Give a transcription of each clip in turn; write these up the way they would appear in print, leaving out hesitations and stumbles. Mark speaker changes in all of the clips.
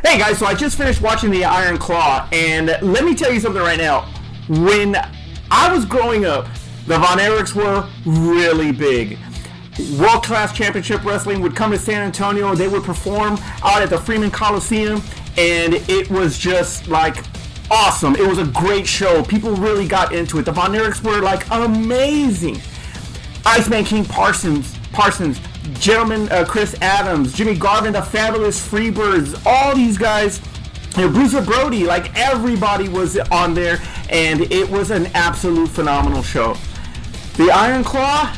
Speaker 1: Hey guys, so I just finished watching The Iron Claw, and let me tell you something right now. When I was growing up, the Von Erichs were really big. World-class championship wrestling would come to San Antonio, they would perform out at the Freeman Coliseum, and it was just like awesome. It was a great show. People really got into it. The Von Erichs were like amazing. Iceman King Parsons, Gentleman Chris Adams, Jimmy Garvin, the Fabulous Freebirds, all these guys, Bruiser Brody, like everybody was on there, and it was an absolute phenomenal show. The Iron Claw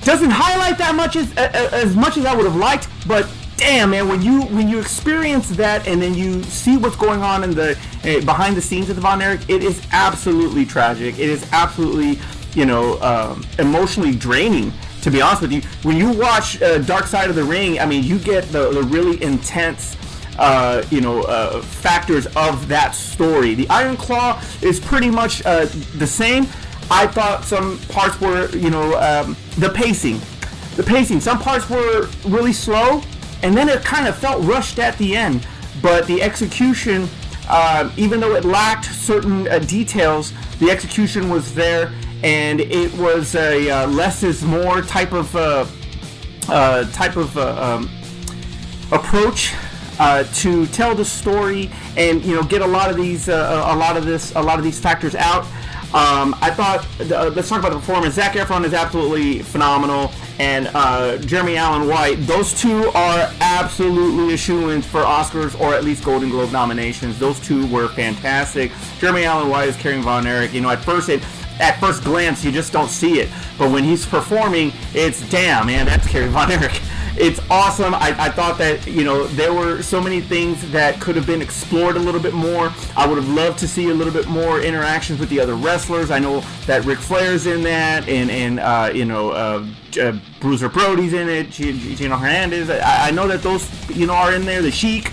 Speaker 1: doesn't highlight that much as much as I would have liked, but damn man, when you experience that and then you see what's going on in the behind the scenes of the Von Erich, it is absolutely tragic. It is absolutely emotionally draining. To be honest with you, when you watch Dark Side of the Ring, I mean, you get the really intense, factors of that story. The Iron Claw is pretty much the same. I thought some parts were, the pacing. Some parts were really slow, and then it kind of felt rushed at the end. But the execution, even though it lacked certain details, the execution was there. And it was a less is more type of approach to tell the story, and get a lot of these factors out. I thought let's talk about the performance. Zac Efron is absolutely phenomenal, and Jeremy Allen White. Those two are absolutely a shoo-in for Oscars or at least Golden Globe nominations. Those two were fantastic. Jeremy Allen White is carrying Von Erich. At first glance, you just don't see it. But when he's performing, it's damn, man, that's Kerry Von Erich. It's awesome. I thought that, there were so many things that could have been explored a little bit more. I would have loved to see a little bit more interactions with the other wrestlers. I know that Ric Flair's in that, and Bruiser Brody's in it, Gino Hernandez. I know that those, are in there. The Sheik.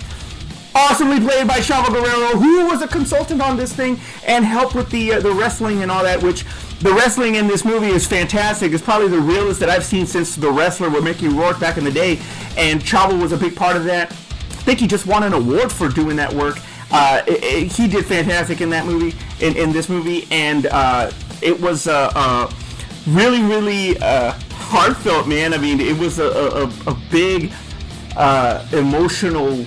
Speaker 1: Awesomely played by Chavo Guerrero, who was a consultant on this thing and helped with the wrestling and all that, which the wrestling in this movie is fantastic. It's probably the realest that I've seen since The Wrestler with Mickey Rourke back in the day, and Chavo was a big part of that. I think he just won an award for doing that work. He did fantastic in that movie, in this movie, and it was really, really heartfelt, man. I mean, it was a big emotional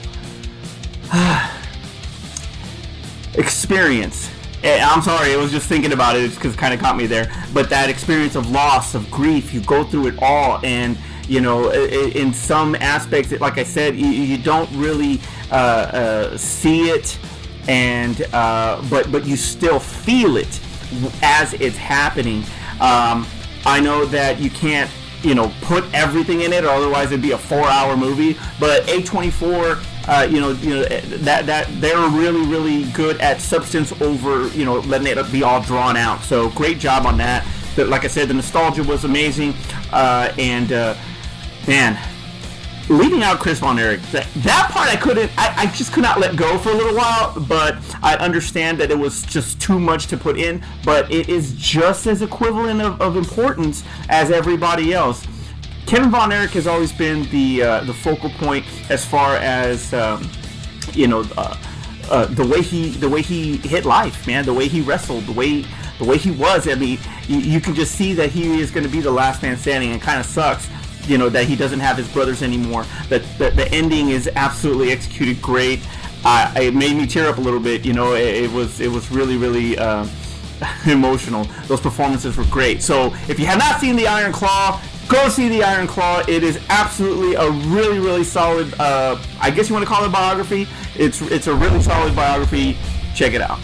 Speaker 1: experience. I'm sorry, I was just thinking about it because it kind of caught me there. But that experience of loss, of grief, you go through it all, and in some aspects, like I said, you don't really see it, and but you still feel it as it's happening. I know that you can't put everything in it, or otherwise it'd be a 4-hour movie. But A24. That they're really, really good at substance over, letting it be all drawn out. So great job on that. But like I said, the nostalgia was amazing, and man, leaving out Chris Von Erich, that part I just could not let go for a little while. But I understand that it was just too much to put in. But it is just as equivalent of importance as everybody else. Kevin Von Erich has always been the focal point as far as the way he hit life, man, the way he wrestled, the way he was. I mean, you can just see that he is going to be the last man standing, and kind of sucks, that he doesn't have his brothers anymore. That the ending is absolutely executed great. It made me tear up a little bit. It was really, really emotional. Those performances were great. So if you have not seen The Iron Claw, go see The Iron Claw. It is absolutely a really, really solid, I guess you want to call it biography. It's a really solid biography. Check it out.